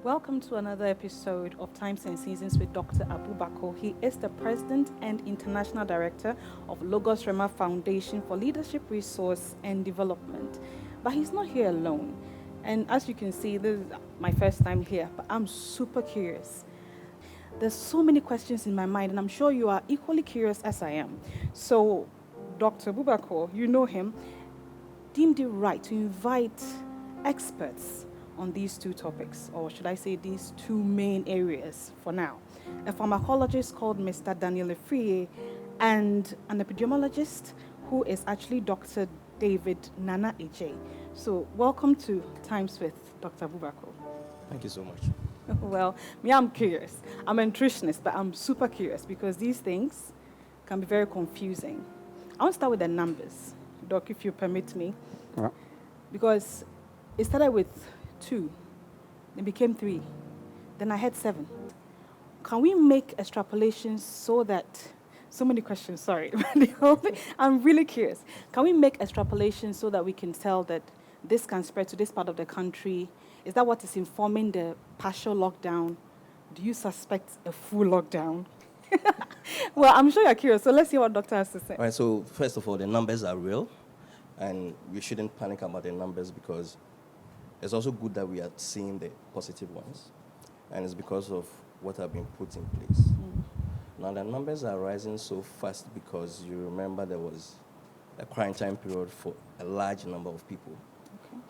Welcome to another episode of Times and Seasons with Dr. Bako. He is the President and International Director of Logos Rema Foundation for Leadership Resource and Development. But he's not here alone. And as you can see, this is my first time here, but I'm super curious. There's so many questions in my mind, and I'm sure you are equally curious as I am. So, Dr. Bako, you know him, deemed it right to invite experts on these two topics, or should I say these two main areas for now. A pharmacologist called Mr. Daniel Afriyie and an epidemiologist who is actually Dr. David Nana Adjei. So welcome to Times with Dr. Bako. Thank you so much. Well, me, I'm curious. I'm a nutritionist, but I'm super curious because these things can be very confusing. I want to start with the numbers, Doc, if you permit me. Yeah. Because it started with 2, it became 3, then I had 7. Can we make extrapolations so that, so many questions, sorry, I'm really curious. Can we make extrapolations so that we can tell that this can spread to this part of the country? Is that what is informing the partial lockdown? Do you suspect a full lockdown? Well, I'm sure you're curious, so let's see what doctor has to say. All right, so first of all, the numbers are real, and we shouldn't panic about the numbers because it's also good that we are seeing the positive ones, and it's because of what have been put in place. Now, the numbers are rising so fast because you remember there was a quarantine period for a large number of people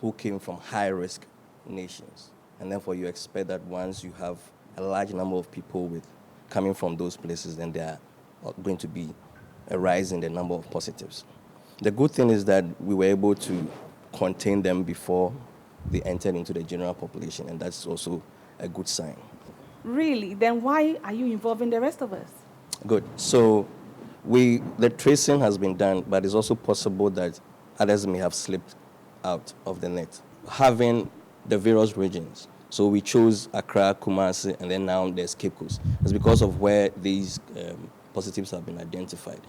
who came from high-risk nations. And therefore, you expect that once you have a large number of people coming from those places, then there are going to be a rise in the number of positives. The good thing is that we were able to contain them before they entered into the general population, and that's also a good sign. Really? Then why are you involving the rest of us? Good. So the tracing has been done, but it's also possible that others may have slipped out of the net. Having the various regions, so we chose Accra, Kumasi, and then now there's Cape Coast. It's because of where these positives have been identified.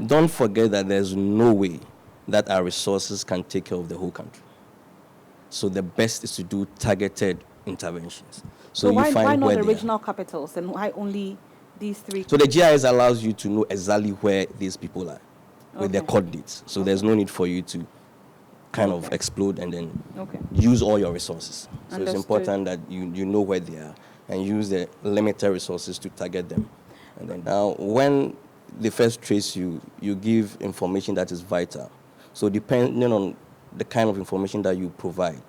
Don't forget that there's no way that our resources can take care of the whole country. So the best is to do targeted interventions. So why not the regional capitals, and why only these 3? So the GIS allows you to know exactly where these people are with their coordinates. So there's no need for you to kind of explode and then use all your resources. So it's important that you know where they are and use the limited resources to target them. And then now when they first trace you, you give information that is vital. So depending on the kind of information that you provide,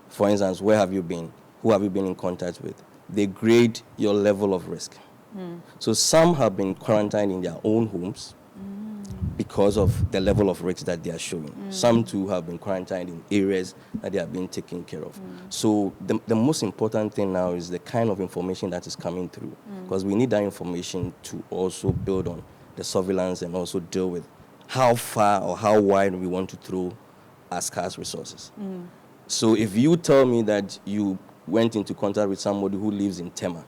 for instance, where have you been? Who have you been in contact with? They grade your level of risk. So some have been quarantined in their own homes because of the level of risk that they are showing. Some too have been quarantined in areas that they are being taken care of. So the most important thing now is the kind of information that is coming through, because we need that information to also build on the surveillance and also deal with how far or how wide we want to throw our scarce resources. So if you tell me that you went into contact with somebody who lives in Tema,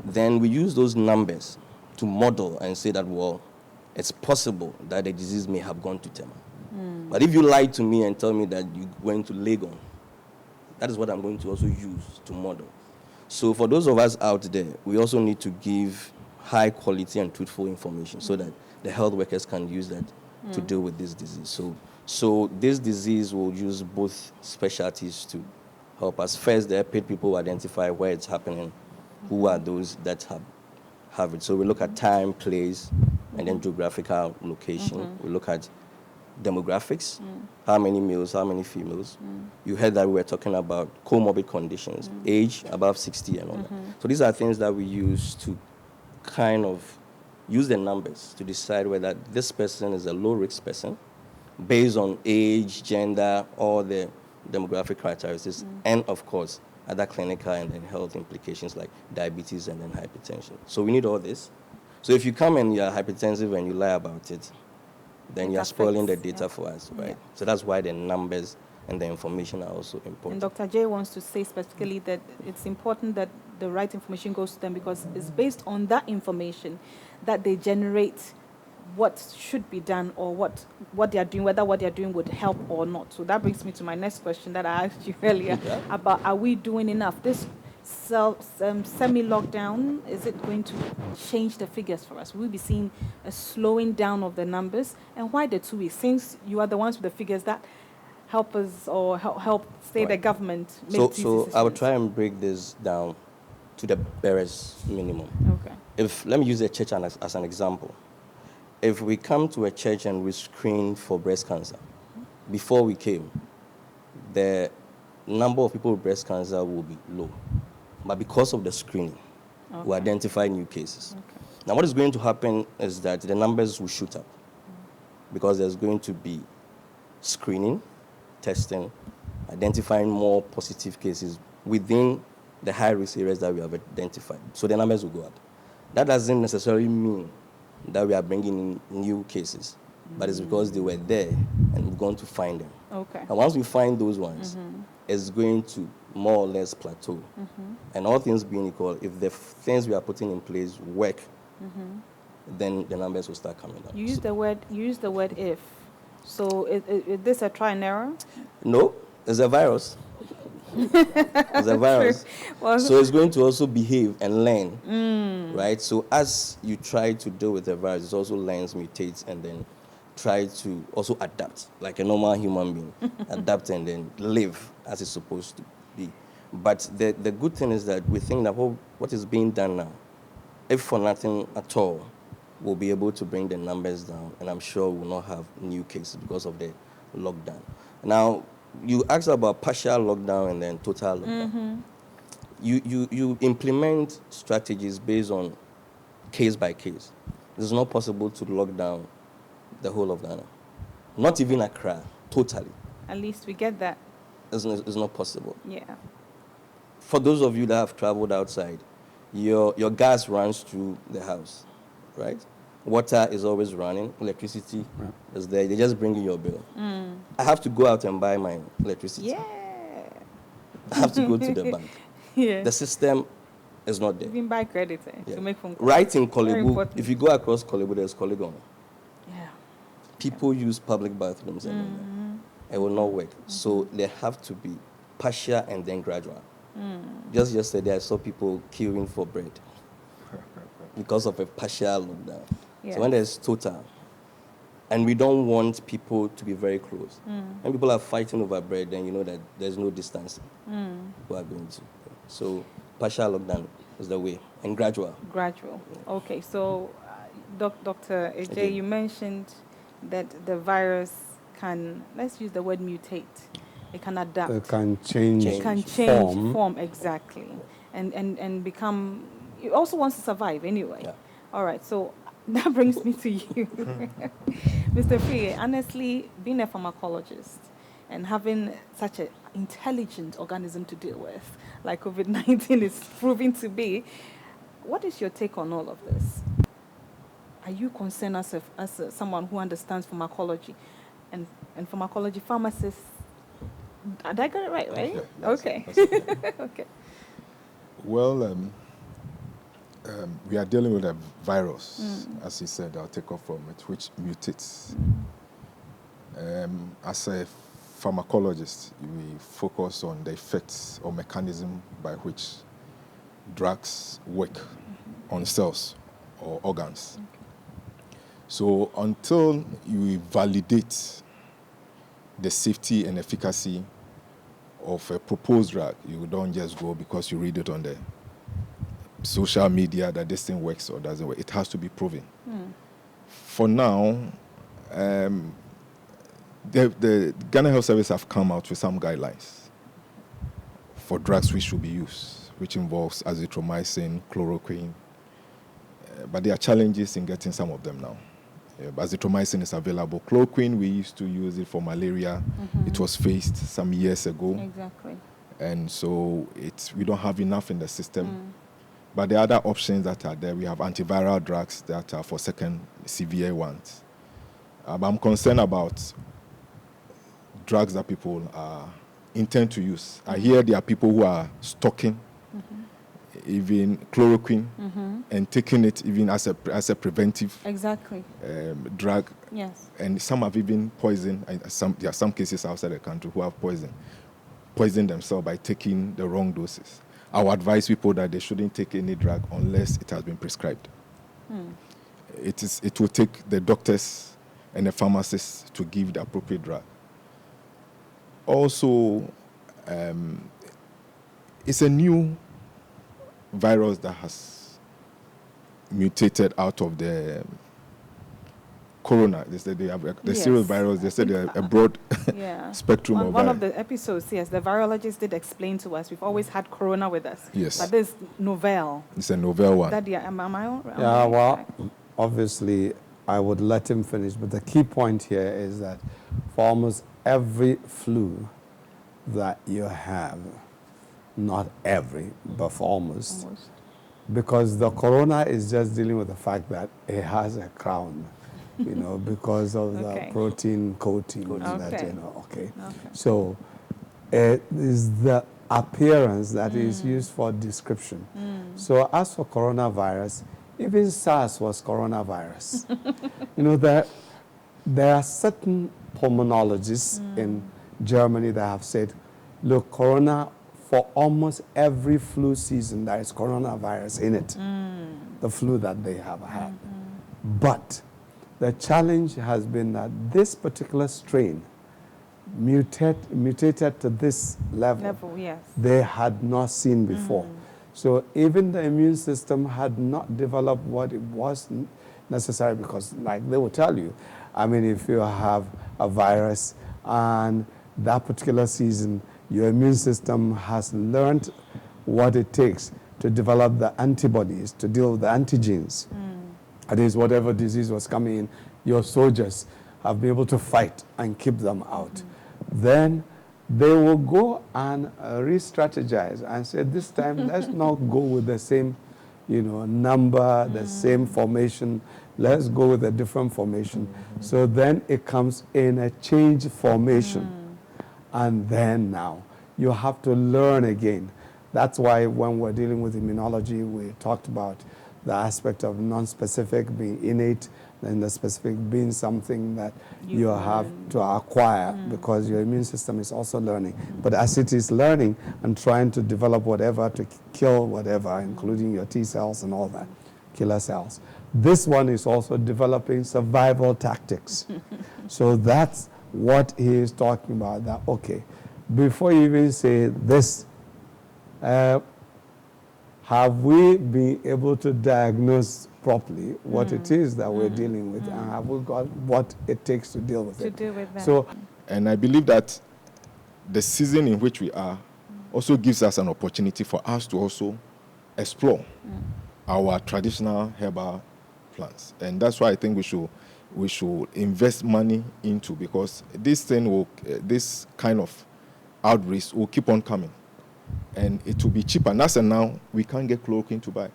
then we use those numbers to model and say that, well, it's possible that the disease may have gone to Tema. But if you lie to me and tell me that you went to Legon, that is what I'm going to also use to model. So for those of us out there, we also need to give high quality and truthful information so that the health workers can use that to deal with this disease. So this disease will use both specialties to help us. First, the EPID people identify where it's happening, who are those that have it. So we look at time, place, and then geographical location. We look at demographics, how many males, how many females. You heard that we were talking about comorbid conditions, age above 60 and all that. So these are things that we use to kind of use the numbers to decide whether this person is a low-risk person based on age, gender, all the demographic characteristics, and of course, other clinical and then health implications like diabetes and then hypertension. So we need all this. So if you come and you're hypertensive and you lie about it, then you're spoiling the data for us, right? So that's why the numbers and the information are also important. And Dr. Adjei wants to say specifically that it's important that the right information goes to them because it's based on that information that they generate what should be done or what they are doing, whether what they are doing would help or not. So that brings me to my next question that I asked you earlier about, are we doing enough? This semi-lockdown, is it going to change the figures for us? Will we be seeing a slowing down of the numbers? And why the 2 weeks? Since you are the ones with the figures that help us or help say the government make so I will try and break this down to the barest minimum. Okay. Let me use a church as an example. If we come to a church and we screen for breast cancer, before we came, the number of people with breast cancer will be low. But because of the screening, we identify new cases. Okay. Now, what is going to happen is that the numbers will shoot up because there's going to be screening, testing, identifying more positive cases within the high-risk areas that we have identified. So the numbers will go up. That doesn't necessarily mean that we are bringing in new cases, but it's because they were there and we're going to find them. Okay. And once we find those ones, it's going to more or less plateau. And all things being equal, if the things we are putting in place work, then the numbers will start coming down. You use the word if. So is this a try and error? No, it's a virus. It's a virus. Well, so it's going to also behave and learn, right? So as you try to deal with the virus, it also learns, mutates, and then try to also adapt, like a normal human being, adapt and then live as it's supposed to be. But the good thing is that we think that what is being done now, if for nothing at all, we'll be able to bring the numbers down, and I'm sure we'll not have new cases because of the lockdown. Now, you asked about partial lockdown and then total lockdown. You implement strategies based on case by case. It's not possible to lock down the whole of Ghana. Not even Accra, totally. At least we get that. It's not possible. Yeah. For those of you that have traveled outside, your gas runs through the house, right? Water is always running. Electricity is there. They just bring you your bill. I have to go out and buy my electricity. Yeah. I have to go to the bank. Yeah. The system is not there. Even buy credit to make phone calls. Right in Kolebu, if you go across Kolebu, there's Kolegon. Yeah. People use public bathrooms and it will not work. So there have to be partial and then gradual. Just yesterday, I saw people queuing for bread because of a partial lockdown. Yeah. So when there's total, and we don't want people to be very close. When people are fighting over bread, then you know that there's no distancing. People are going to. So partial lockdown is the way, and gradual. Gradual. Okay, so Dr. Adjei, you mentioned that the virus can, let's use the word mutate. It can adapt. It can change form, exactly. And become, it also wants to survive anyway. Yeah. All right, so that brings me to you. Mr. Afriyie, honestly, being a pharmacologist and having such an intelligent organism to deal with, like COVID-19 is proving to be, what is your take on all of this? Are you concerned as someone who understands pharmacology and pharmacology pharmacists? Did I get it right? Yeah, okay. Okay. Well, we are dealing with a virus, as he said, I'll take off from it, which mutates. As a pharmacologist, we focus on the effects or mechanism by which drugs work on cells or organs. Okay. So until you validate the safety and efficacy of a proposed drug, you don't just go because you read it on the social media that this thing works or doesn't work. It has to be proven. For now, the Ghana Health Service have come out with some guidelines for drugs which should be used, which involves azithromycin, chloroquine, but there are challenges in getting some of them now. Azithromycin is available. Chloroquine, we used to use it for malaria. It was phased some years ago. Exactly. And so we don't have enough in the system. But the other options that are there, we have antiviral drugs that are for second severe ones. I'm concerned about drugs that people intend to use. I hear there are people who are stocking even chloroquine and taking it even as a preventive drug. Yes. And some have even poisoned. There are some cases outside the country who have poisoned themselves by taking the wrong doses. I would advise people that they shouldn't take any drug unless it has been prescribed. It will take the doctors and the pharmacists to give the appropriate drug. Also, it's a new virus that has mutated out of the corona. They said they have the serious virus. They said they have a broad spectrum of one of the episodes, yes, the virologist did explain to us, we've always had corona with us. Yes. But this novel. It's a novel one. Am I on? Yeah, well, obviously, I would let him finish, but the key point here is that for almost every flu that you have, not every, but for almost, because the corona is just dealing with the fact that it has a crown, you know, because of the protein coating that, you know, So it is the appearance that is used for description. So as for coronavirus, even SARS was coronavirus. You know, there are certain pulmonologists in Germany that have said, look, corona, for almost every flu season, there is coronavirus in it, the flu that they have had. But the challenge has been that this particular strain mutated to this level they had not seen before. So even the immune system had not developed what it was necessary, because like they will tell you, I mean, if you have a virus and that particular season, your immune system has learned what it takes to develop the antibodies, to deal with the antigens. That is, whatever disease was coming in, your soldiers have been able to fight and keep them out. Then they will go and re-strategize and say, this time, let's not go with the same, you know, number, the same formation. Let's go with a different formation. So then it comes in a change formation. And then now, you have to learn again. That's why when we're dealing with immunology, we talked about the aspect of non-specific being innate, and the specific being something that you have to acquire, because your immune system is also learning. But as it is learning and trying to develop whatever to kill whatever, including your T cells and all that, killer cells, this one is also developing survival tactics. So that's what he is talking about, that, okay, before you even say this, have we been able to diagnose properly what it is that we're dealing with, and have we got what it takes to deal with it? Deal with that. So, and I believe that the season in which we are also gives us an opportunity for us to also explore our traditional herbal plants, and that's why I think we should invest money into, because this thing will, this kind of outbreaks will keep on coming, and it will be cheaper. And as of now, we can't get chloroquine to buy.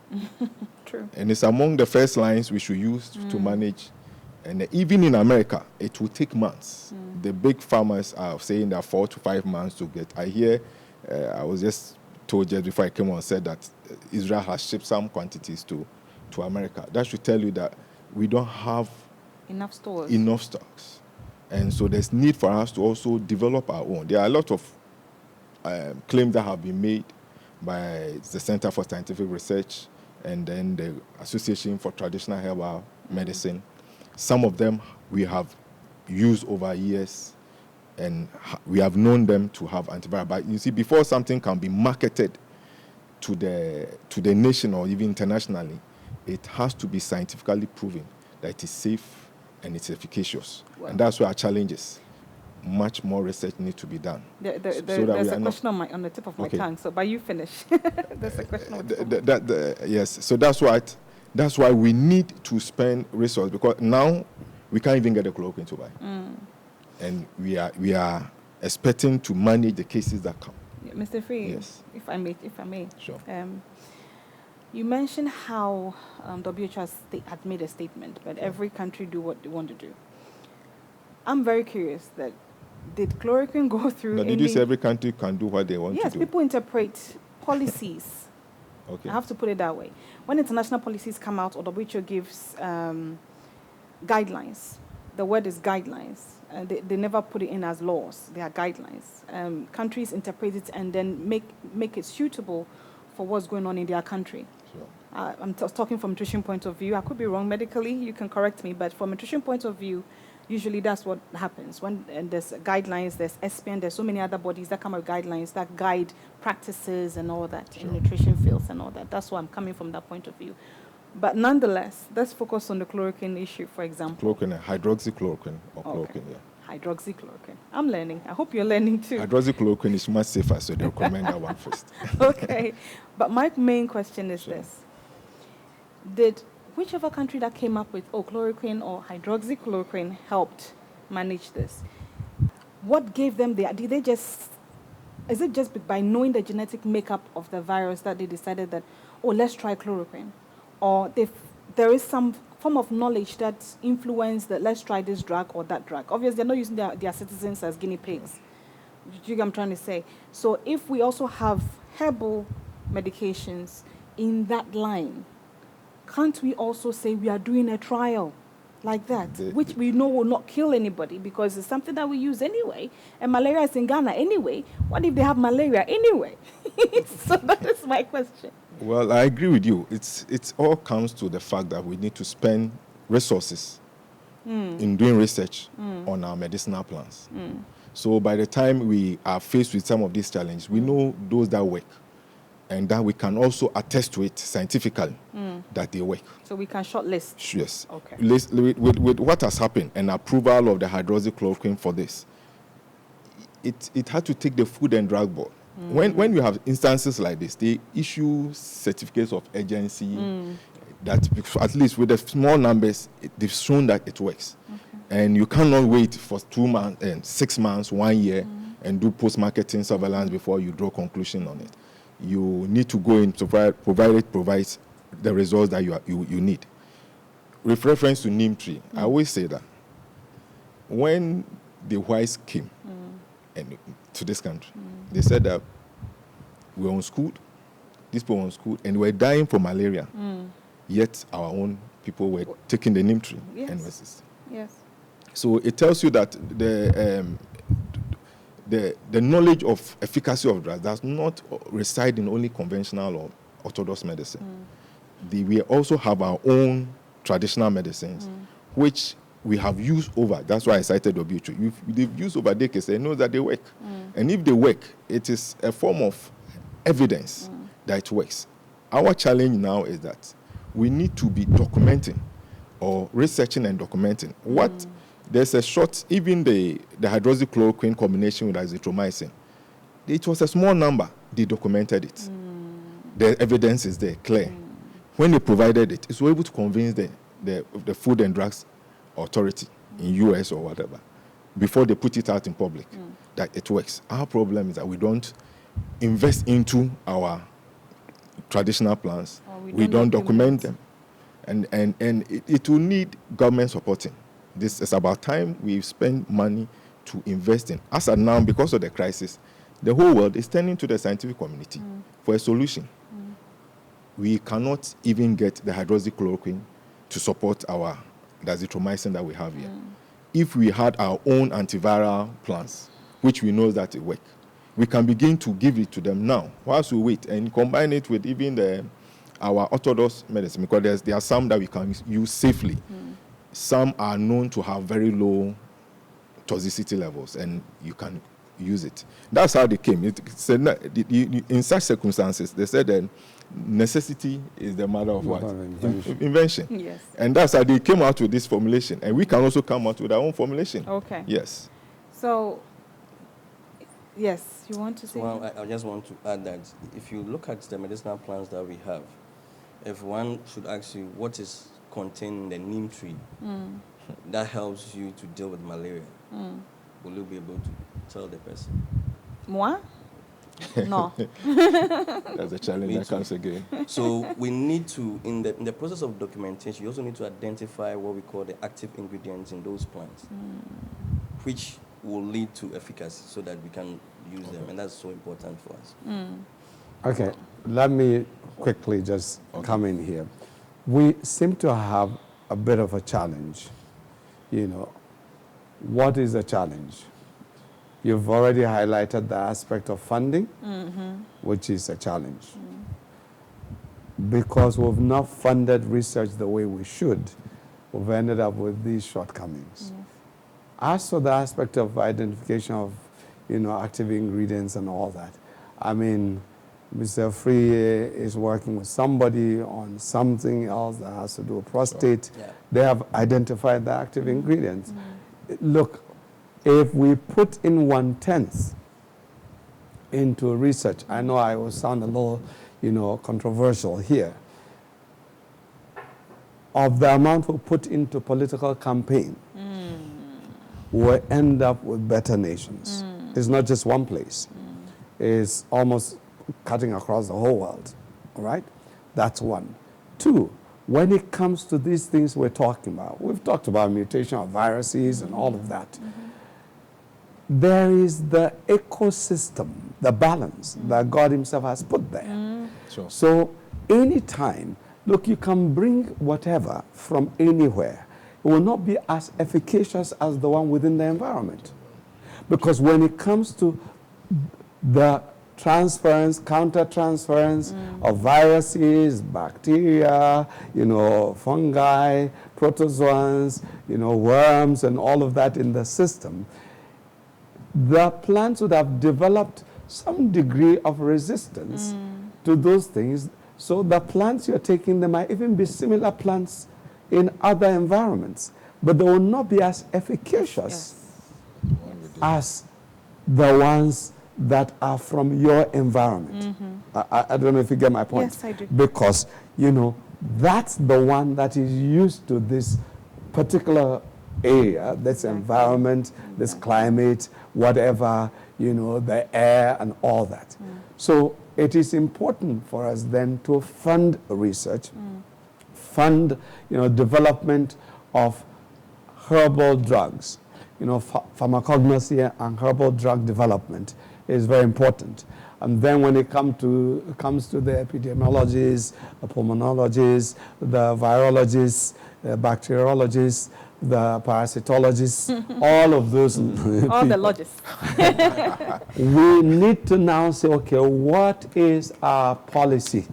True. And it's among the first lines we should use to manage. And even in America, it will take months. The big farmers are saying that 4 to 5 months to get. I hear, I was just told just before I came on, said that Israel has shipped some quantities to America. That should tell you that we don't have enough stocks. And so there's need for us to also develop our own. There are a lot of claims that have been made by the Center for Scientific Research and then the Association for Traditional Herbal Medicine. Some of them we have used over years, and we have known them to have antiviral. But you see, before something can be marketed to the nation or even internationally, it has to be scientifically proven that it is safe and it's efficacious. Wow. And that's where our challenge is. Much more research needs to be done. There's a question on the tip of my tongue, so by you finish. There's a question on the tip of my tongue. Yes, so that's why we need to spend resources, because now we can't even get the chloroquine to buy. And we are expecting to manage the cases that come. Mr. Free, yes. if I may. Sure. You mentioned how WHO had made a statement, but every country do what they want to do. I'm very curious that did chloroquine go through? Did you say every country can do what they want to do? Yes, people interpret policies. Okay. I have to put it that way. When international policies come out or WHO gives guidelines, the word is guidelines. They never put it in as laws. They are guidelines. Countries interpret it and then make it suitable for what's going on in their country. Sure. I'm talking from nutrition point of view. I could be wrong medically, you can correct me, but from a nutrition point of view, usually that's what happens. When there's guidelines, there's SPN, there's so many other bodies that come with guidelines that guide practices and all that in nutrition fields and all that. That's why I'm coming from that point of view. But nonetheless, let's focus on the chloroquine issue, for example. Chloroquine, hydroxychloroquine or chloroquine, Hydroxychloroquine. I'm learning. I hope you're learning too. Hydroxychloroquine is much safer, so they recommend that one first. Okay. But my main question is this. Did whichever country that came up with chloroquine or hydroxychloroquine helped manage this? What gave them is it just by knowing the genetic makeup of the virus that they decided that, let's try chloroquine? Or there is some form of knowledge that influenced that let's try this drug or that drug? Obviously, they're not using their citizens as guinea pigs. Do you get what I'm trying to say? So if we also have herbal medications in that line, can't we also say we are doing a trial like that, which we know will not kill anybody because it's something that we use anyway, and malaria is in Ghana anyway. What if they have malaria anyway? So that is my question. Well, I agree with you. It all comes to the fact that we need to spend resources in doing research on our medicinal plants. So by the time we are faced with some of these challenges, we know those that work, and that we can also attest to it scientifically that they work. So we can shortlist. Yes. Okay. With what has happened and approval of the hydroxychloroquine for this, it had to take the Food and Drug Board. When you have instances like this, they issue certificates of urgency that at least with the small numbers, they've shown that it works. Okay. And you cannot wait for 2 months and 6 months, 1 year, and do post-marketing surveillance before you draw conclusion on it. You need to go in to provide it provides the results that you need. With reference to neem tree, I always say that when the whites came to this country, they said that we were unschooled, these people were unschooled, and we were dying from malaria. Yet our own people were taking the neem tree and resisting. Yes. So it tells you that the knowledge of efficacy of drugs does not reside in only conventional or orthodox medicine. We also have our own traditional medicines, which we have used over. That's why I cited obituary. They've used over decades. They know that they work. And if they work, it is a form of evidence that it works. Our challenge now is that we need to be documenting or researching and documenting what there's a short, even the hydroxychloroquine combination with azithromycin, it was a small number. They documented it. The evidence is there, clear. When they provided it, it was able to convince the Food and Drugs Authority in US or whatever, before they put it out in public, that it works. Our problem is that we don't invest into our traditional plans. We don't document them. And it will need government supporting. This is about time we spend money to invest in. As of now, because of the crisis, the whole world is turning to the scientific community for a solution. We cannot even get the hydroxychloroquine to support the azithromycin that we have here. If we had our own antiviral plans, which we know that it works, we can begin to give it to them now, whilst we wait, and combine it with even our orthodox medicine, because there are some that we can use safely. Some are known to have very low toxicity levels, and you can use it. That's how they came. In such circumstances, they said that necessity is the mother of what? Invention. Yes. And that's how they came out with this formulation. And we can also come out with our own formulation. Okay. Yes. So, yes, you want to say? Well, I just want to add that if you look at the medicinal plants that we have, if one should ask you what is contained in the neem tree that helps you to deal with malaria, will you be able to tell the person? Moi? No. That's a challenge that comes again. So we need to, in the process of documentation, you also need to identify what we call the active ingredients in those plants, which will lead to efficacy so that we can use them, and that's so important for us. Okay, let me quickly just come in here. We seem to have a bit of a challenge. You know, what is the challenge? You've already highlighted the aspect of funding, which is a challenge. because we've not funded research the way we should, we've ended up with these shortcomings. As for the aspect of identification of, active ingredients and all that, I mean, Mr. Afriyie is working with somebody on something else that has to do with prostate. Yeah. They have identified the active ingredients. Look, if we put in 1/10 into research, I know I will sound a little, controversial here, of the amount we put into political campaign, we'll end up with better nations. It's not just one place. It's almost cutting across the whole world, all right? That's one. Two, when it comes to these things we're talking about, we've talked about mutation of viruses and all of that. There is the ecosystem, the balance that God himself has put there. Sure. So anytime, look, you can bring whatever from anywhere. It will not be as efficacious as the one within the environment. Because when it comes to the transference, counter-transference of viruses, bacteria, fungi, protozoans, worms, and all of that in the system, the plants would have developed some degree of resistance to those things. So the plants you're taking, they might even be similar plants in other environments, but they will not be as efficacious as the ones that are from your environment. I don't know if you get my point. Yes, I do. Because, that's the one that is used to this particular area, this environment, this climate, whatever, the air and all that. So it is important for us then to fund research, fund, development of herbal drugs. Pharmacognosy and herbal drug development is very important. And then when it comes to the epidemiologists, the pulmonologists, the virologists, the bacteriologists, the parasitologists, all of those all the logists. We need to now say, okay, what is our policy?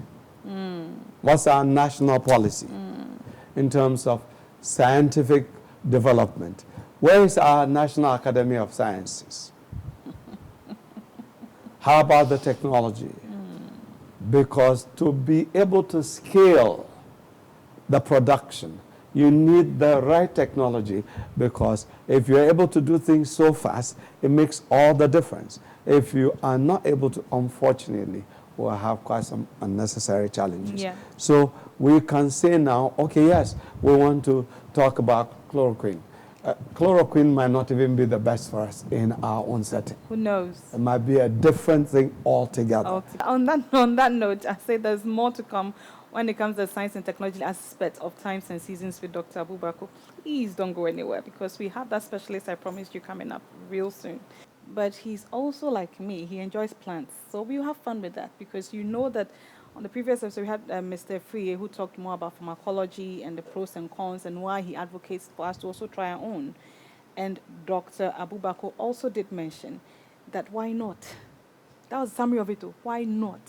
What's our national policy in terms of scientific development? Where is our National Academy of Sciences? How about the technology? Because to be able to scale the production, you need the right technology, because if you're able to do things so fast, it makes all the difference. If you are not able to, unfortunately, we'll have quite some unnecessary challenges. Yeah. So we can say now, okay, yes, we want to talk about chloroquine. Chloroquine might not even be the best for us in our own setting. Who knows? It might be a different thing altogether. On that note, I say there's more to come when it comes to the science and technology aspect of times and seasons with Dr. Abu Bako. Please don't go anywhere, because we have that specialist I promised you coming up real soon. But he's also like me. He enjoys plants. So we'll have fun with that, because you know that on the previous episode, we had Mr. Afriyie, who talked more about pharmacology and the pros and cons and why he advocates for us to also try our own. And Dr. Abu Bako also did mention that why not? That was a summary of it too. Why not?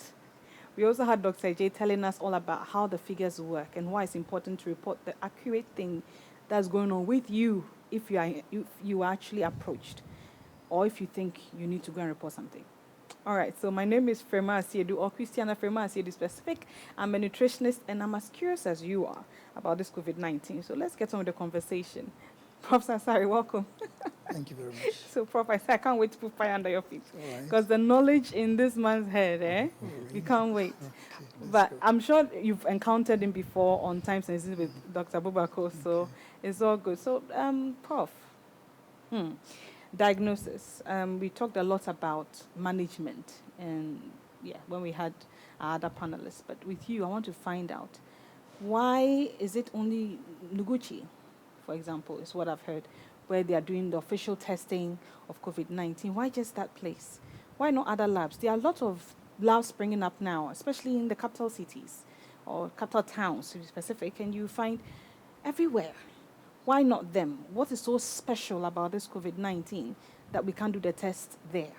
We also had Dr. Adjei telling us all about how the figures work and why it's important to report the accurate thing that's going on with you if you are actually approached, or if you think you need to go and report something. All right, so my name is Asiedu, or Christiana Asiedu specific. I'm a nutritionist, and I'm as curious as you are about this COVID-19. So let's get on with the conversation. Prof. Asare, welcome. Thank you very much. So, Prof, I can't wait to put fire under your feet. All Because the knowledge in this man's head, we can't wait. Okay, but go. I'm sure you've encountered him before on Times and Seasons with Dr. Abu Bako, so it's all good. So, Prof, diagnosis. We talked a lot about management, and when we had our other panelists. But with you, I want to find out, why is it only Noguchi, for example, is what I've heard, where they are doing the official testing of COVID-19? Why just that place? Why not other labs? There are a lot of labs springing up now, especially in the capital cities or capital towns, to be specific, and you find everywhere. Why not them? What is so special about this COVID-19 that we can't do the test there?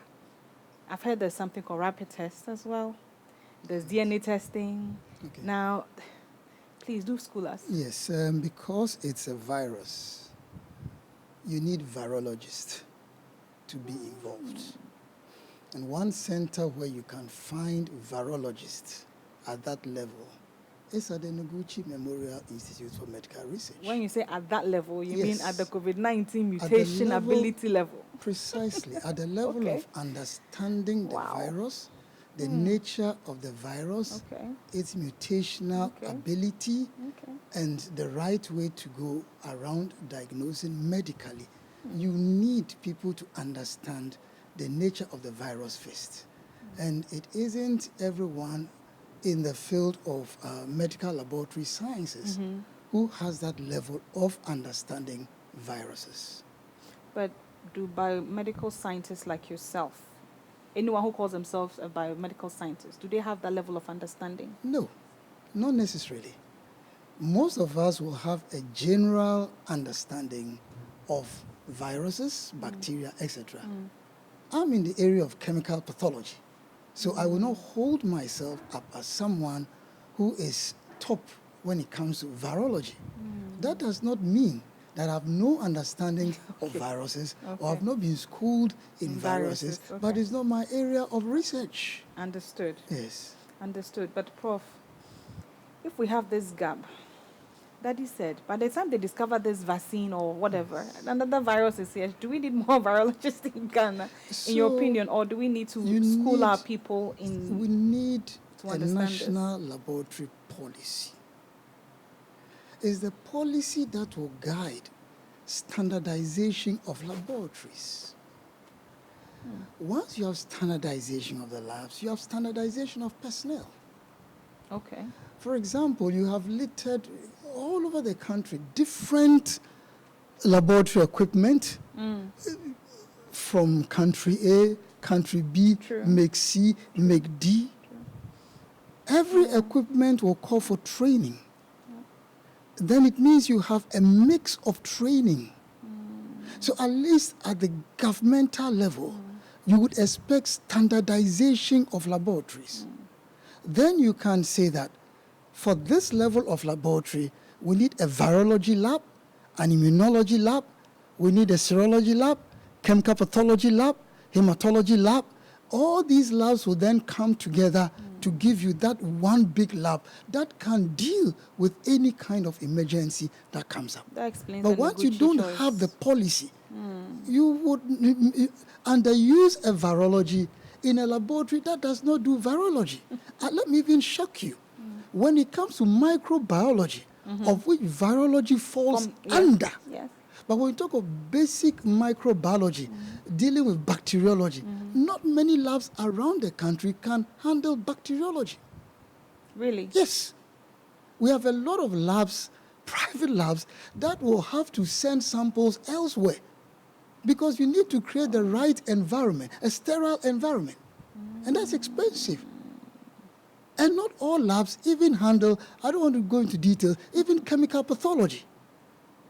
I've heard there's something called rapid test as well. There's DNA testing. Okay. Now, please do school us. Yes, because it's a virus, you need virologists to be involved. And one center where you can find virologists at that level is at the Noguchi Memorial Institute for Medical Research. When you say at that level, you Yes. mean at the COVID-19 mutation ability level? Precisely, at the level Okay. of understanding the Wow. virus, the nature of the virus, Okay. its mutational Okay. ability, Okay. and the right way to go around diagnosing medically. You need people to understand the nature of the virus first. And it isn't everyone in the field of medical laboratory sciences who has that level of understanding viruses. But do biomedical scientists like yourself, anyone who calls themselves a biomedical scientist, do they have that level of understanding? No, not necessarily. Most of us will have a general understanding of viruses, bacteria, etc. I'm in the area of chemical pathology, so I will not hold myself up as someone who is top when it comes to virology. That does not mean that I have no understanding of viruses or have not been schooled in viruses, but it's not my area of research. Understood. Yes. Understood. But Prof, if we have this gap, Daddy said, by the time they discover this vaccine or whatever, another virus is here, do we need more virologists in Ghana, in your opinion, or do we need to school our people in? We need a national this? laboratory policy. It's the policy that will guide standardization of laboratories. Once you have standardization of the labs, you have standardization of personnel. Okay. For example, you have littered all over the country different laboratory equipment from country A, country B, make C, make D. Every equipment will call for training. Then it means you have a mix of training. So at least at the governmental level, you would expect standardization of laboratories. Then you can say that for this level of laboratory, we need a virology lab, an immunology lab, we need a serology lab, chemical pathology lab, hematology lab. All these labs will then come together to give you that one big lab that can deal with any kind of emergency that comes up. That explains. But once you don't have the policy, you would underuse a virology in a laboratory that does not do virology. Let me even shock you. When it comes to microbiology, of which virology falls under, but when we talk of basic microbiology, dealing with bacteriology, not many labs around the country can handle bacteriology. Really? Yes. We have a lot of labs, private labs, that will have to send samples elsewhere because you need to create the right environment, a sterile environment. And that's expensive. And not all labs even handle, I don't want to go into details, even chemical pathology.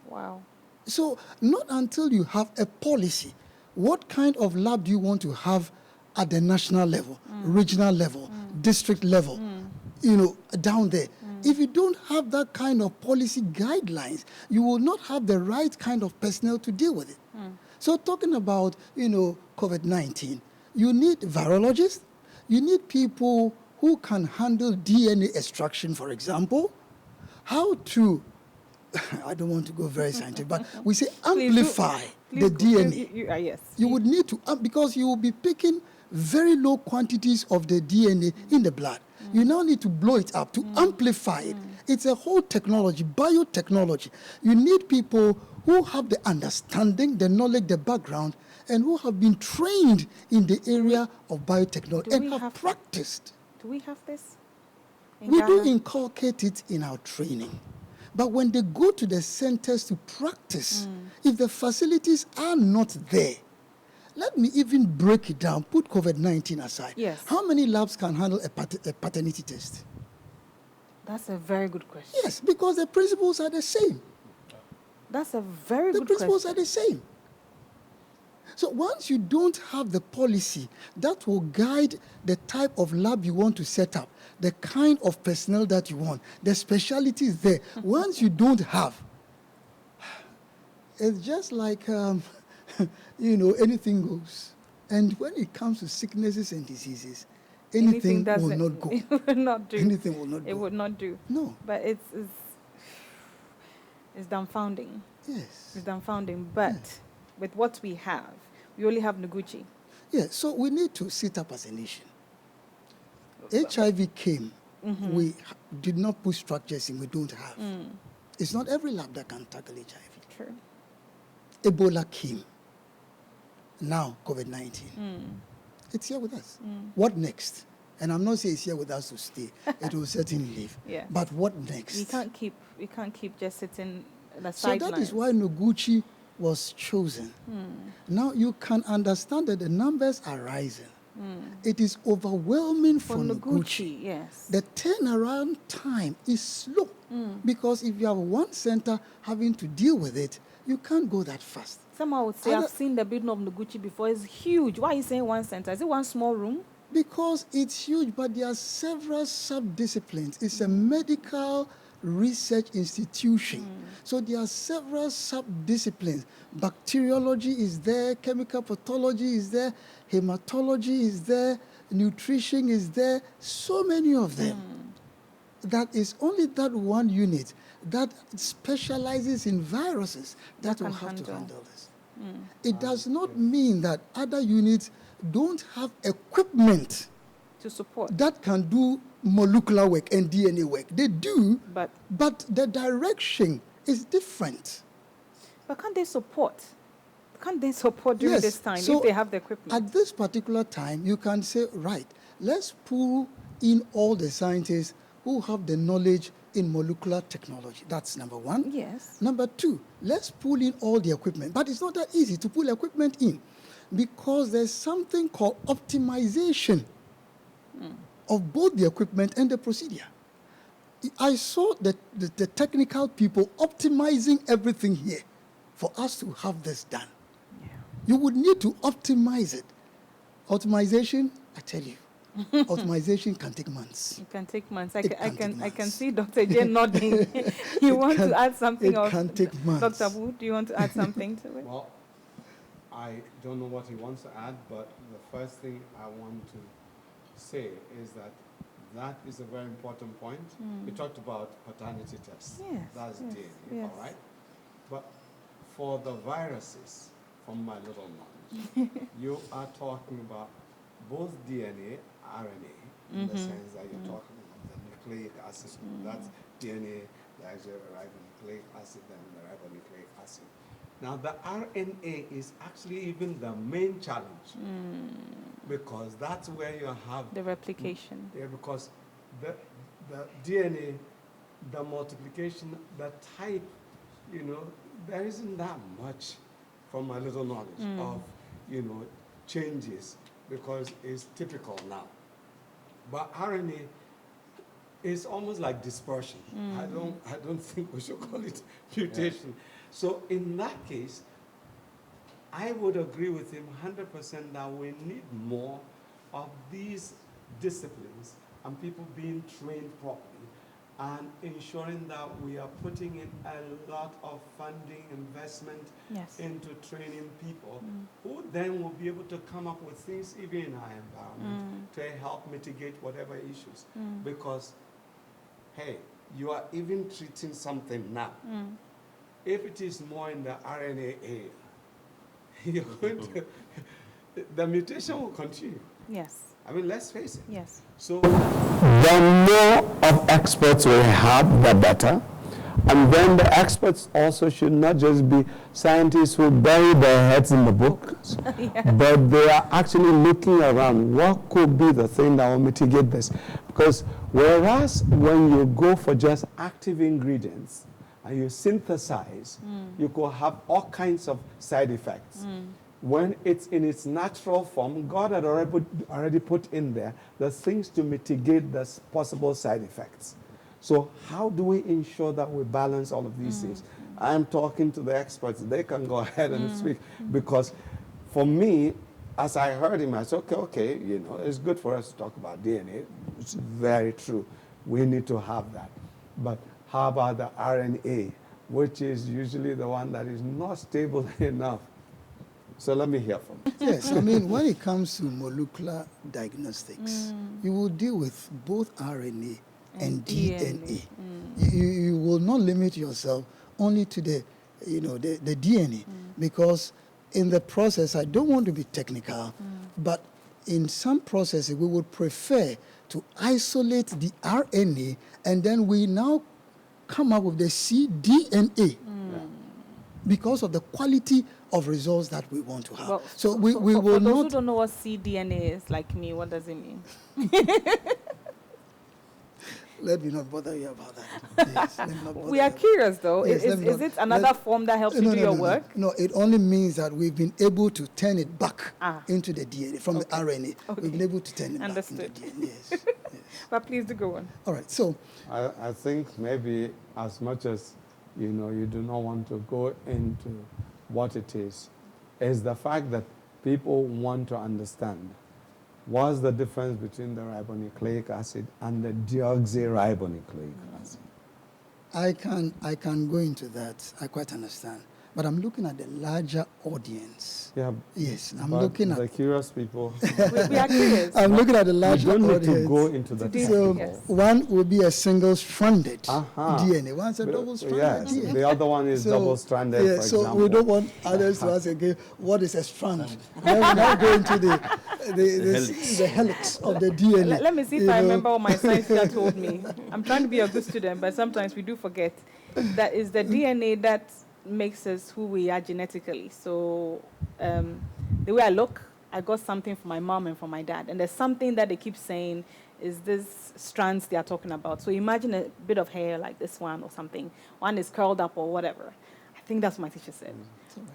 Wow. So not until you have a policy, what kind of lab do you want to have at the national level, regional level, district level, down there? If you don't have that kind of policy guidelines, you will not have the right kind of personnel to deal with it. So talking about, COVID-19, you need virologists, you need people who can handle DNA extraction, for example, how to, I don't want to go very scientific, but we say amplify the DNA. Yes. You would need to, because you will be picking very low quantities of the DNA in the blood. You now need to blow it up, to amplify it. It's a whole technology, biotechnology. You need people who have the understanding, the knowledge, the background, and who have been trained in the area of biotechnology and have practiced. Do we have this? We do inculcate it in our training. But when they go to the centers to practice, if the facilities are not there, let me even break it down, put COVID-19 aside. Yes. How many labs can handle a paternity test? That's a very good question. Yes, because the principles are the same. That's a very good question. The principles are the same. So once you don't have the policy that will guide the type of lab you want to set up, the kind of personnel that you want, the specialties there, once you don't have, it's just like, anything goes. And when it comes to sicknesses and diseases, anything will not go. It would not do. Anything will not go. It would not do. No. But it's dumbfounding. Yes. It's dumbfounding. But with what we have, we only have Noguchi. Yeah, so we need to sit up as a nation. HIV came. We did not put structures in we don't have. It's not every lab that can tackle HIV. True. Ebola came. Now, COVID-19. It's here with us. What next? And I'm not saying it's here with us to stay. It will certainly leave. Yeah. But what next? We can't keep just sitting the So sidelines. that is why Noguchi was chosen. Now you can understand that the numbers are rising. It is overwhelming for Noguchi. Yes. The turnaround time is slow because if you have one center having to deal with it, you can't go that fast. Someone would say, I've seen the building of Noguchi before. It's huge. Why are you saying one center? Is it one small room? Because it's huge, but there are several sub-disciplines. It's a medical research institution. So there are several sub-disciplines. Bacteriology is there, chemical pathology is there, hematology is there, nutrition is there, so many of them. That is only that one unit that specializes in viruses that will have to handle this. It does not mean that other units don't have equipment to support that can do molecular work and DNA work. They do, but the direction is different. But can't they support? Can't they support during this time so if they have the equipment? At this particular time, you can say, right, let's pull in all the scientists who have the knowledge in molecular technology. That's number one. Yes. Number two, let's pull in all the equipment. But it's not that easy to pull equipment in because there's something called optimization of both the equipment and the procedure. I saw the technical people optimizing everything here for us to have this done. Yeah. You would need to optimize it. Optimization, I tell you, optimization can take months. It can take months. I can see Dr. Adjei nodding. You want to add something else? It can take months. Dr. Abu, do you want to add something to it? Well, I don't know what he wants to add, but the first thing I want to say is that is a very important point. We talked about paternity tests. Yes, That's yes, DNA, yes. all right? But for the viruses, from my little knowledge, you are talking about both DNA, RNA, in the sense that you're talking about the nucleic acid. That's DNA, the ribonucleic acid, and the ribonucleic acid. Now, the RNA is actually even the main challenge because that's where you have the replication. Yeah, because the DNA, the multiplication, the type, there isn't that much from my little knowledge of, changes because it's typical now. But RNA is almost like dispersion. I don't think we should call it mutation. Yeah. So in that case, I would agree with him 100% that we need more of these disciplines and people being trained properly and ensuring that we are putting in a lot of funding, investment into training people who then will be able to come up with things even in our environment to help mitigate whatever issues. Because, hey, you are even treating something now. If it is more in the RNA area, you're going to, the mutation will continue. Yes. I mean, let's face it. Yes. So the more of experts we have, the better. And then the experts also should not just be scientists who bury their heads in the books, but they are actually looking around. What could be the thing that will mitigate this? Because whereas when you go for just active ingredients and you synthesize, you could have all kinds of side effects. When it's in its natural form, God had already put in there the things to mitigate the possible side effects. So how do we ensure that we balance all of these things? I'm talking to the experts. They can go ahead and speak because for me, as I heard him, I said, okay, you know, it's good for us to talk about DNA. It's very true. We need to have that. But how about the RNA, which is usually the one that is not stable enough? So let me hear from you. Yes, I mean, when it comes to molecular diagnostics, you will deal with both RNA and DNA. You will not limit yourself only to the DNA, because in the process, I don't want to be technical, but in some processes, we would prefer to isolate the RNA, and then we now come up with the cDNA because of the quality of results that we want to have. Well, so we will for those not. who don't know what cDNA is, like me, what does it mean? Let me not bother you about that. Yes, let me not bother We are you. curious, though. Yes, Is it another form that helps you do your work? No, it only means that we've been able to turn it back into the DNA from the RNA. Okay. We've been able to turn it Understood. back into the DNA. Yes. But please do go on. All right. So I think maybe as much as, you know, you do not want to go into what it is the fact that people want to understand what's the difference between the ribonucleic acid and the deoxyribonucleic acid. I can go into that. I quite understand. But I'm looking at the larger audience. Yeah. Yes, I'm looking at the curious people. We are curious. I'm looking at the larger You don't audience. need to go into the So Yes. one will be a single-stranded DNA. One's a double-stranded Yes, DNA. the other one is double-stranded, Yeah, for so example. we don't want others to ask again, what is a strand? Then we now go into the helix of the DNA. Let me see if I remember what my science teacher told me. I'm trying to be a good student, but sometimes we do forget. That is the DNA that makes us who we are genetically. So the way I look, I got something from my mom and from my dad. And there's something that they keep saying is this strands they are talking about. So imagine a bit of hair like this one or something. One is curled up or whatever. I think that's what my teacher said.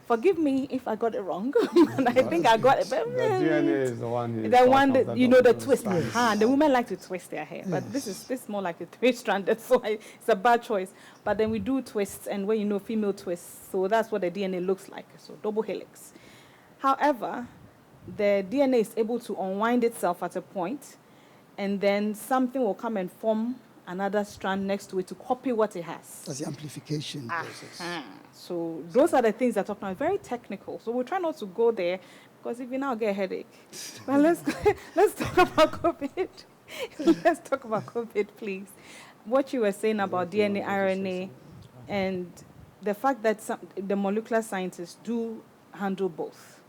Forgive me if I got it wrong, but I think I got it. The DNA is the one. The one that, you know, the twist. strands. And the women like to twist their hair, but this is more like a three-stranded, so it's a bad choice. But then we do twists, and when you know female twists, so that's what the DNA looks like, so double helix. However, the DNA is able to unwind itself at a point, and then something will come and form another strand next to it to copy what it has. That's the amplification process. So those are the things that are talking about. Very technical. So we'll try not to go there, because if you now get a headache. But let's talk about COVID. Let's talk about COVID, please. What you were saying about DNA, RNA, and the fact that the molecular scientists do handle both.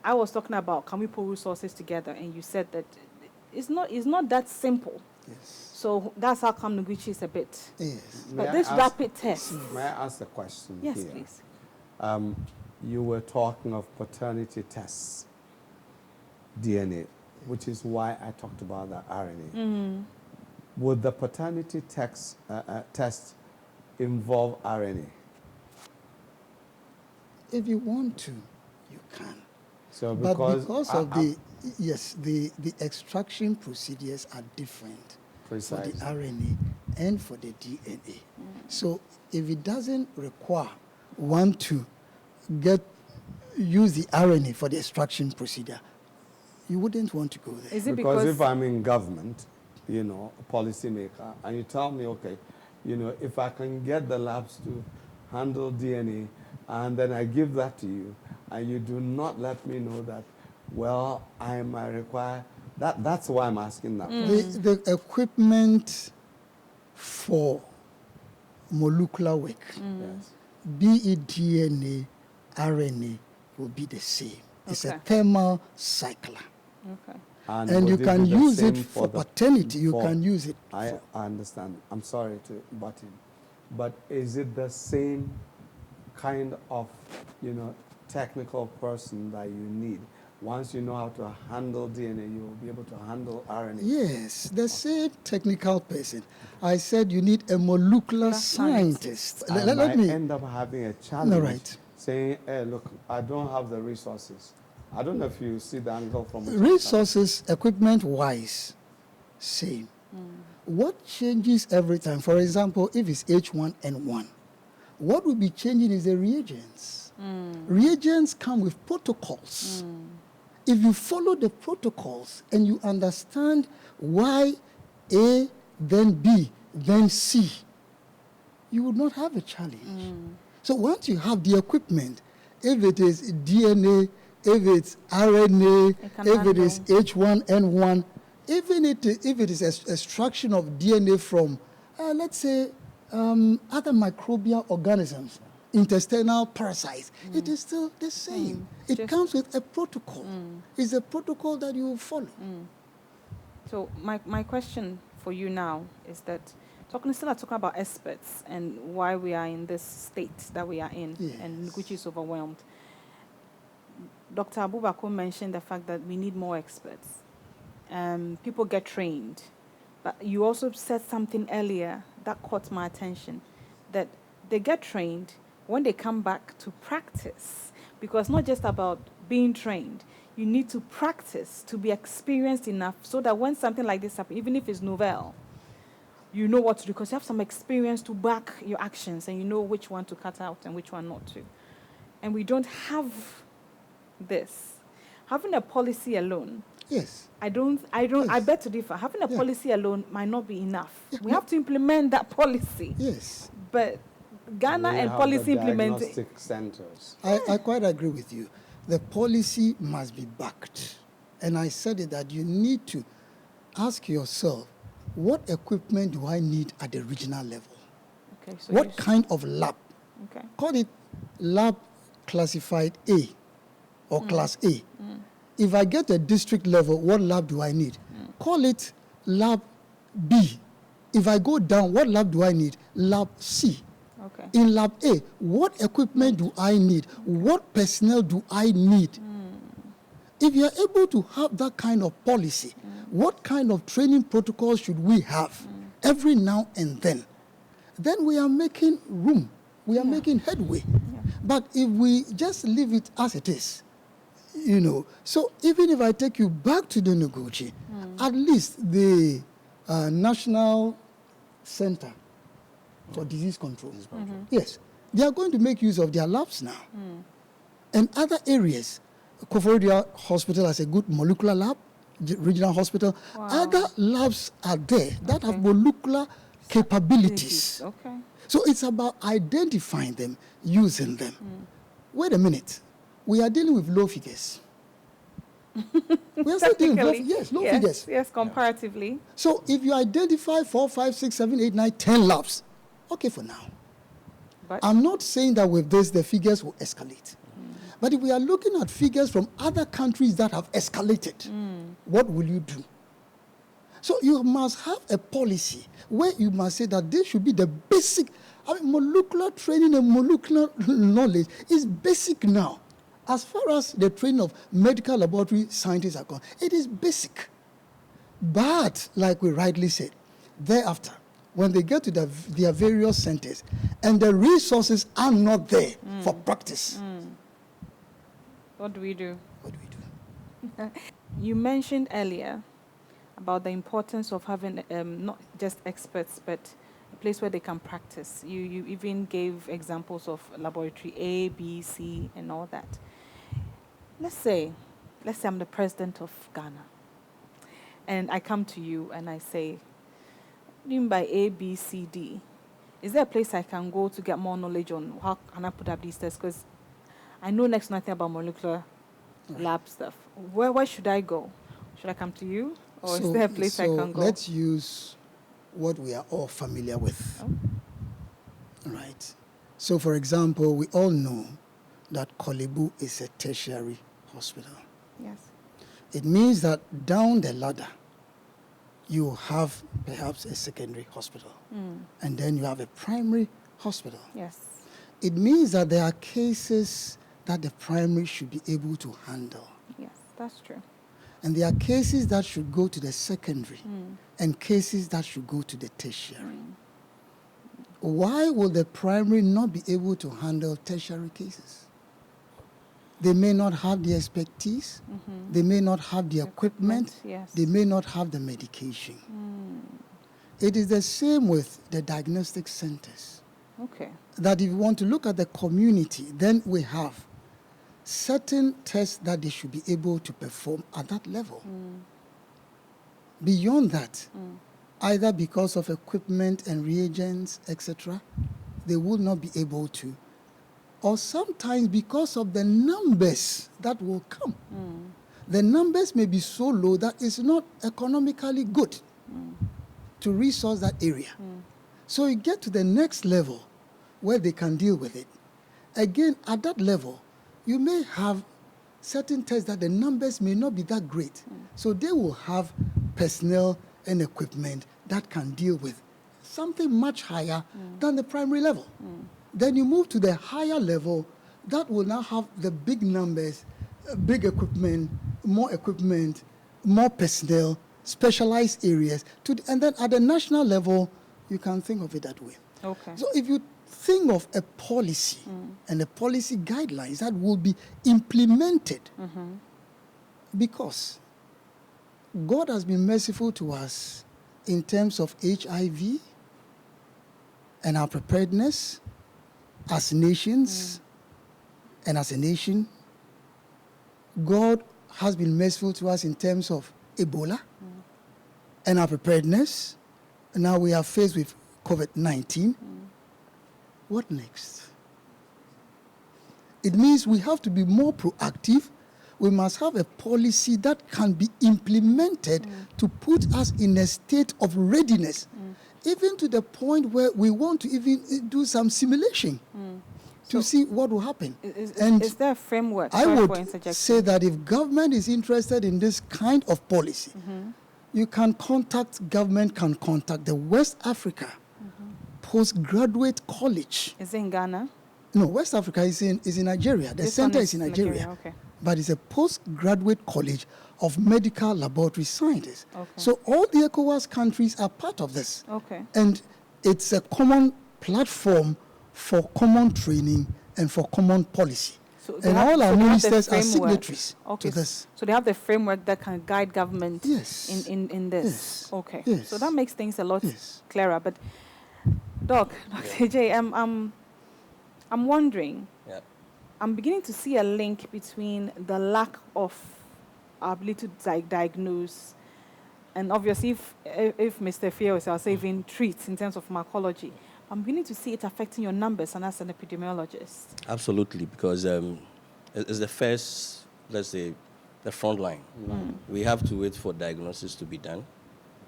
I was talking about, can we pull resources together? And you said that it's not that simple. Yes. So that's how come Noguchi is a bit. Yes. But this rapid test. May I ask a question Yes, here? please. You were talking of paternity tests, DNA, which is why I talked about the RNA. Would the paternity test involve RNA? If you want to, you can. So But because of the extraction procedures are different Precisely. for the RNA and for the DNA. So if it doesn't require one to use the RNA for the extraction procedure, you wouldn't want to go there. Is it because if I'm in government, you know, a policymaker, and you tell me, okay, you know, if I can get the labs to handle DNA, and then I give that to you, and you do not let me know that, well, I might require, that's why I'm asking that. The equipment for molecular work, Yes. be it DNA, RNA, will be the same. It's a Okay. thermal cycler. Okay. And would you it can be the use it same for the- paternity. You for- can use it. I understand. I'm sorry to butt in. But is it the same kind of, you know, technical person that you need? Once you know how to handle DNA, you will be able to handle RNA. Yes, the same technical person. I said you need a molecular scientist. I Let might me. end up having a challenge right. saying, hey, look, I don't have the resources. I don't know if you see the angle from which Resources, equipment-wise, same. What changes every time? For example, if it's H1N1, what will be changing is the reagents. Reagents come with protocols. If you follow the protocols and you understand why A, then B, then C, you would not have a challenge. So once you have the equipment, if it is DNA, if it's RNA, if it is H1N1, even if it is extraction of DNA from, let's say, other microbial organisms, intestinal parasites, it is still the same. It comes with a protocol. It's a protocol that you will follow. So my question for you now is that, talking about experts and why we are in this state that we are in, and Noguchi is overwhelmed. Dr. Bako mentioned the fact that we need more experts. People get trained. But you also said something earlier that caught my attention, that they get trained when they come back to practice. Because not just about being trained, you need to practice to be experienced enough so that when something like this happens, even if it's novel, you know what to do because you have some experience to back your actions and you know which one to cut out and which one not to. And we don't have this. Having a policy alone, yes, I beg to differ. Having a policy alone might not be enough. We have to implement that policy. Yes. But Ghana and policy implementing. Diagnostic centers. I quite agree with you. The policy must be backed. And I said it that you need to ask yourself, what equipment do I need at the regional level? Okay, so what kind of lab? Okay. Call it lab classified A or class A. If I get a district level, what lab do I need? Call it lab B. If I go down, what lab do I need? Lab C. Okay. In lab A, what equipment do I need? What personnel do I need? If you are able to have that kind of policy, what kind of training protocols should we have every now and then we are making room. We are making headway. But if we just leave it as it is, you know, so even if I take you back to the Noguchi, at least the National Center for Disease Control, yes, they are going to make use of their labs now. And other areas, Koforidua Hospital has a good molecular lab, regional hospital. Wow. Other labs are there that have molecular capabilities. Okay. So it's about identifying them, using them. Wait a minute. We are dealing with low figures. We are still dealing with low figures. Yes, comparatively. So if you identify 4, 5, 6, 7, 8, 9, 10 labs, okay for now. But I'm not saying that with this the figures will escalate. But if we are looking at figures from other countries that have escalated, what will you do? So you must have a policy where you must say that this should be the basic. Molecular training and molecular knowledge is basic now. As far as the training of medical laboratory scientists are concerned, it is basic. But, like we rightly said, thereafter, when they get to their various centers and the resources are not there for practice, what do we do? what do we do? You mentioned earlier about the importance of having not just experts, but a place where they can practice. You even gave examples of laboratory A, B, C, and all that. Let's say I'm the president of Ghana, and I come to you and I say, what do you mean by A, B, C, D? Is there a place I can go to get more knowledge on how can I put up these tests? Because I know next to nothing about molecular lab stuff. Where should I go? Should I come to you? Or is there a place I can go? Let's use what we are all familiar with. Right. So, for example, we all know that Kolebu is a tertiary hospital. Yes. It means that down the ladder, you have perhaps a secondary hospital. And then you have a primary hospital. Yes. It means that there are cases that the primary should be able to handle. Yes, that's true. And there are cases that should go to the secondary and cases that should go to the tertiary. Why will the primary not be able to handle tertiary cases? They may not have the expertise, they may not have the equipment, yes. They may not have the medication. It is the same with the diagnostic centers. Okay. That if you want to look at the community, then we have certain tests that they should be able to perform at that level. Beyond that, either because of equipment and reagents, etc., they will not be able to. Or sometimes because of the numbers that will come. The numbers may be so low that it's not economically good to resource that area. So you get to the next level where they can deal with it. Again, at that level, you may have certain tests that the numbers may not be that great. So they will have personnel and equipment that can deal with something much higher than the primary level. Then you move to the higher level, that will now have the big numbers, big equipment, more personnel, specialized areas. And then at the national level, you can think of it that way. Okay. So if you think of a policy and a policy guidelines that will be implemented, because God has been merciful to us in terms of HIV and our preparedness as nations and as a nation. God has been merciful to us in terms of Ebola and our preparedness. And now we are faced with COVID-19. What next? It means we have to be more proactive. We must have a policy that can be implemented to put us in a state of readiness, even to the point where we want to even do some simulation to see what will happen. Is there a framework? I would say that if government is interested in this kind of policy, government can contact the West Africa Postgraduate College. Is it in Ghana? No, West Africa is in Nigeria. The center is in Nigeria. Okay. But it's a postgraduate college of medical laboratory scientists. Okay. So all the ECOWAS countries are part of this. Okay. And it's a common platform for common training and for common policy. And all our ministers are signatories to this. So they have the framework that can guide government in this. Yes. Okay. Yes. So that makes things a lot clearer. But Dr. Adjei, I'm wondering, I'm beginning to see a link between the lack of ability to diagnose, and obviously if Mr. Afryie was, I'll say even treats in terms of pharmacology, I'm beginning to see it affecting your numbers and as an epidemiologist. Absolutely, because it's the first, let's say, the front line. We have to wait for diagnosis to be done,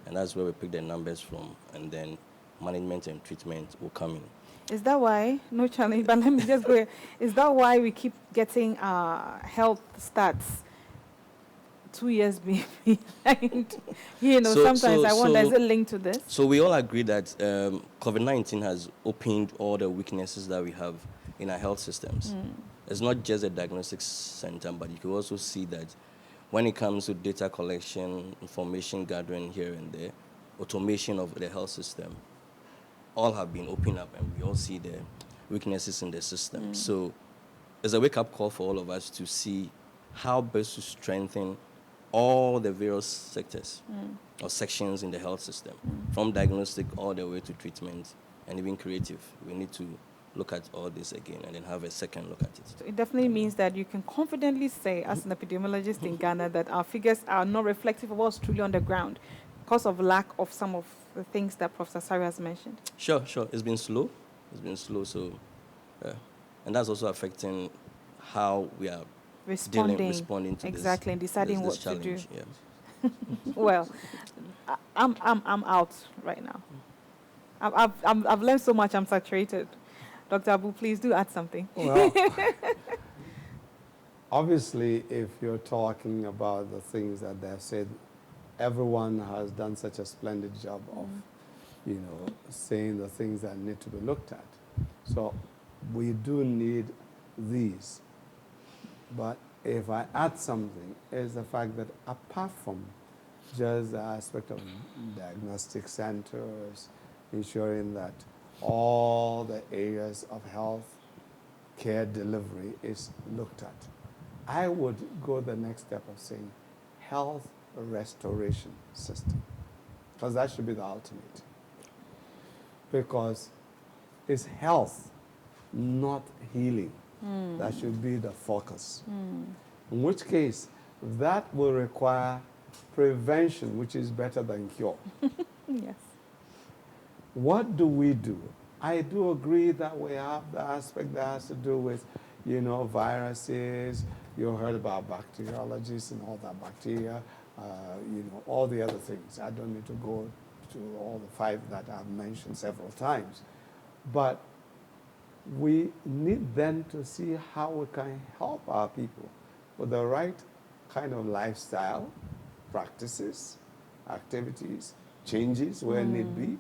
and that's where we pick the numbers from, and then management and treatment will come in. Is that why, no challenge, but let me just go here. Is that why we keep getting health stats 2 years behind? Sometimes I wonder, is it linked to this? So we all agree that COVID-19 has opened all the weaknesses that we have in our health systems. It's not just a diagnostic center, but you can also see that when it comes to data collection, information gathering here and there, automation of the health system, all have been opened up, and we all see the weaknesses in the system. So it's a wake-up call for all of us to see how best to strengthen all the various sectors or sections in the health system, from diagnostic all the way to treatment and even creative. We need to look at all this again and then have a second look at it. So it definitely means that you can confidently say, as an epidemiologist in Ghana, that our figures are not reflective of what's truly on the ground because of lack of some of the things that Professor Asare has mentioned. Sure. It's been slow. So, and that's also affecting how we are responding to exactly, and deciding this what to do. Yeah. Well, I'm out right now. I've learned so much. I'm saturated. Dr. Abu, please do add something. Well, obviously, if you're talking about the things that they've said, everyone has done such a splendid job of, saying the things that need to be looked at. So we do need these. But if I add something, is the fact that apart from just the aspect of diagnostic centers, ensuring that all the areas of health care delivery is looked at, I would go the next step of saying health restoration system, because that should be the ultimate. Because is health, not healing. That should be the focus. In which case, that will require prevention, which is better than cure. Yes. What do we do? I do agree that we have the aspect that has to do with, viruses. You heard about bacteriologists and all that bacteria, all the other things. I don't need to go to all the 5 that I've mentioned several times. But we need then to see how we can help our people with the right kind of lifestyle, practices, activities, changes where need be,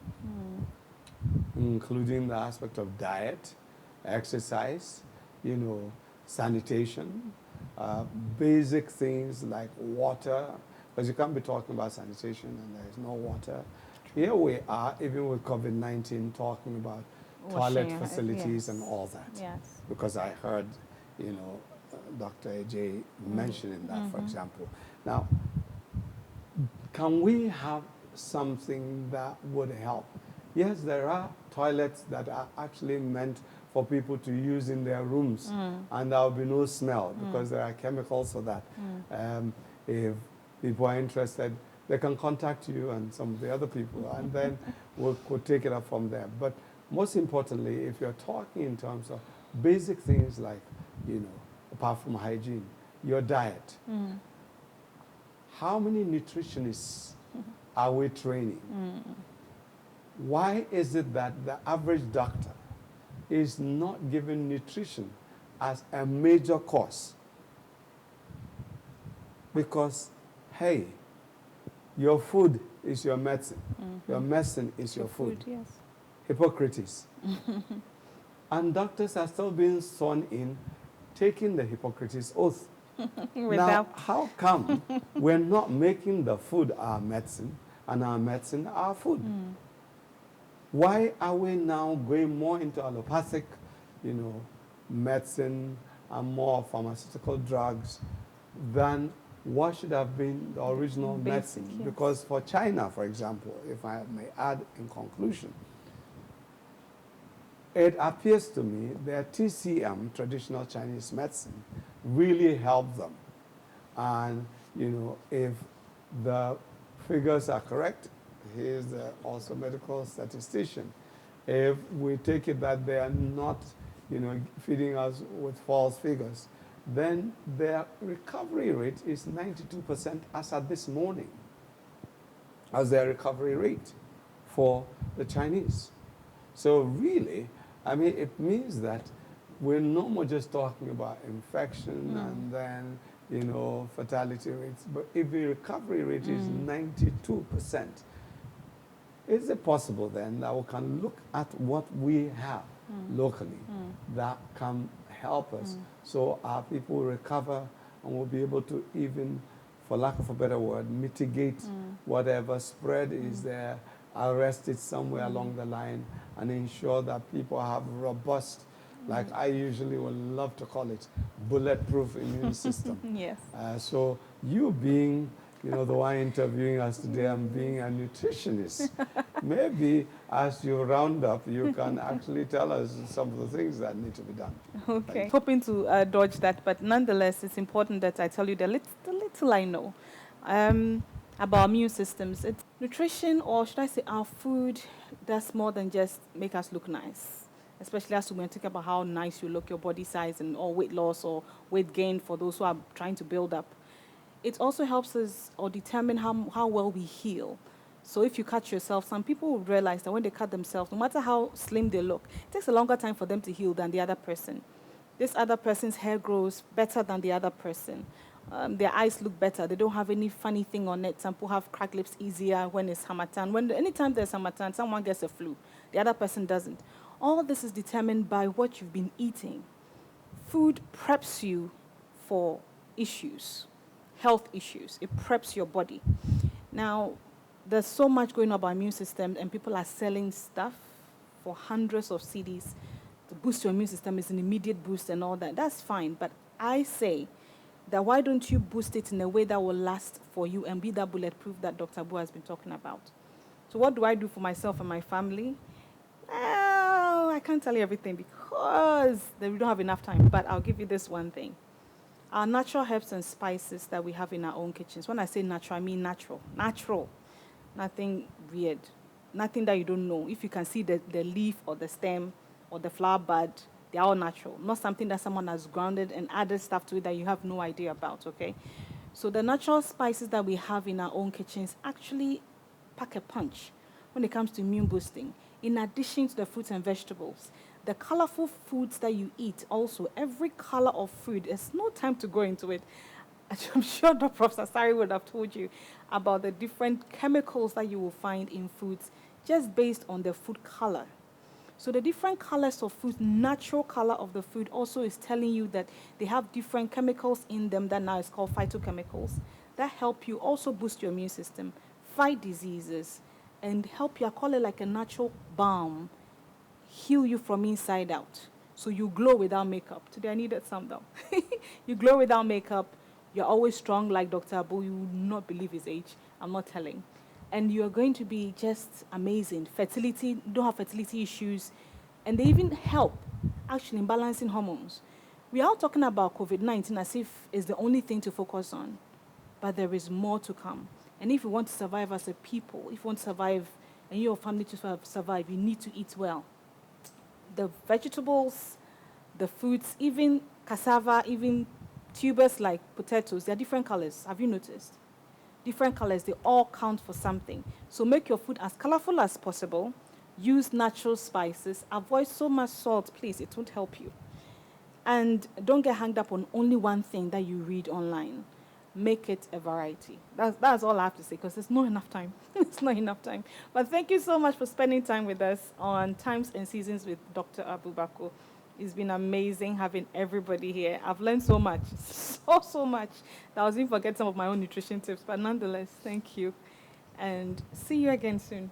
including the aspect of diet, exercise, sanitation, basic things like water, because you can't be talking about sanitation and there is no water. Here we are, even with COVID-19, talking about toilet facilities and all that. Yes. Because I heard, Dr. Adjei mentioning that, for example. Now, can we have something that would help? Yes, there are toilets that are actually meant for people to use in their rooms, and there will be no smell because there are chemicals for that. If people are interested, they can contact you and some of the other people, and then we'll take it up from there. But most importantly, if you're talking in terms of basic things like, apart from hygiene, your diet, how many nutritionists are we training? Why is it that the average doctor is not given nutrition as a major course? Because, hey, your food is your medicine. Your medicine is your food. Yes. Hippocrates. And doctors are still being sworn in, taking the Hippocrates oath. Now, how come we're not making the food our medicine and our medicine our food? Why are we now going more into allopathic, medicine and more pharmaceutical drugs than what should have been the original medicine? Yes. Because for China, for example, if I may add in conclusion, it appears to me that TCM, traditional Chinese medicine, really helped them. And, if the figures are correct, he's also medical statistician. If we take it that they are not, feeding us with false figures, then their recovery rate is 92% as at this morning, as their recovery rate for the Chinese. So really, it means that we're no more just talking about infection and then, fatality rates, but if the recovery rate is 92%, is it possible then that we can look at what we have locally that can help us so our people will recover and will be able to even, for lack of a better word, mitigate whatever spread is there, arrest it somewhere along the line, and ensure that people have robust, like I usually would love to call it, bulletproof immune system. Yes. So you being, the one interviewing us today and being a nutritionist, maybe as you round up, you can actually tell us some of the things that need to be done. Okay. Hoping to dodge that, but nonetheless, it's important that I tell you the little I know about immune systems. It's nutrition, or should I say our food, does more than just make us look nice. Especially as we think about how nice you look, your body size, and or weight loss or weight gain for those who are trying to build up. It also helps us or determine how well we heal. So if you cut yourself, some people will realize that when they cut themselves, no matter how slim they look, it takes a longer time for them to heal than the other person. This other person's hair grows better than the other person. Their eyes look better. They don't have any funny thing on it. Some people have cracked lips easier when it's Hamatan. Anytime there's Hamatan, someone gets a flu. The other person doesn't. All this is determined by what you've been eating. Food preps you for issues, health issues. It preps your body. Now, there's so much going on about immune system, and people are selling stuff for hundreds of cedis to boost your immune system. It's an immediate boost and all that. That's fine, but I say that why don't you boost it in a way that will last for you and be that bulletproof that Dr. Bo has been talking about? So what do I do for myself and my family? I can't tell you everything because we don't have enough time, but I'll give you this one thing. Our natural herbs and spices that we have in our own kitchens. When I say natural, I mean natural. Natural. Nothing weird. Nothing that you don't know. If you can see the leaf or the stem or the flower bud, they're all natural. Not something that someone has grounded and added stuff to it that you have no idea about, okay? So the natural spices that we have in our own kitchens actually pack a punch when it comes to immune boosting. In addition to the fruits and vegetables, the colorful foods that you eat also, every color of food, there's no time to go into it. I'm sure Prof. Asare would have told you about the different chemicals that you will find in foods just based on the food color. So the different colors of food, natural color of the food also is telling you that they have different chemicals in them that now is called phytochemicals that help you also boost your immune system, fight diseases, and help you, I call it like a natural balm, heal you from inside out. So you glow without makeup. Today I needed some though. You glow without makeup. You're always strong like Dr. Abu. You would not believe his age. I'm not telling. And you're going to be just amazing. Fertility, you don't have fertility issues. And they even help actually in balancing hormones. We are talking about COVID-19 as if it's the only thing to focus on. But there is more to come. And if you want to survive as a people, if you want to survive and your family to survive, you need to eat well. The vegetables, the fruits, even cassava, even tubers like potatoes, they're different colors. Have you noticed? Different colors, they all count for something. So make your food as colorful as possible. Use natural spices. Avoid so much salt, please. It won't help you. And don't get hung up on only one thing that you read online. Make it a variety. That's all I have to say because there's not enough time. It's not enough time. But thank you so much for spending time with us on Times and Seasons with Dr. Abu Bako. It's been amazing having everybody here. I've learned so much, so much, that I was even forget some of my own nutrition tips. But nonetheless, thank you. And see you again soon.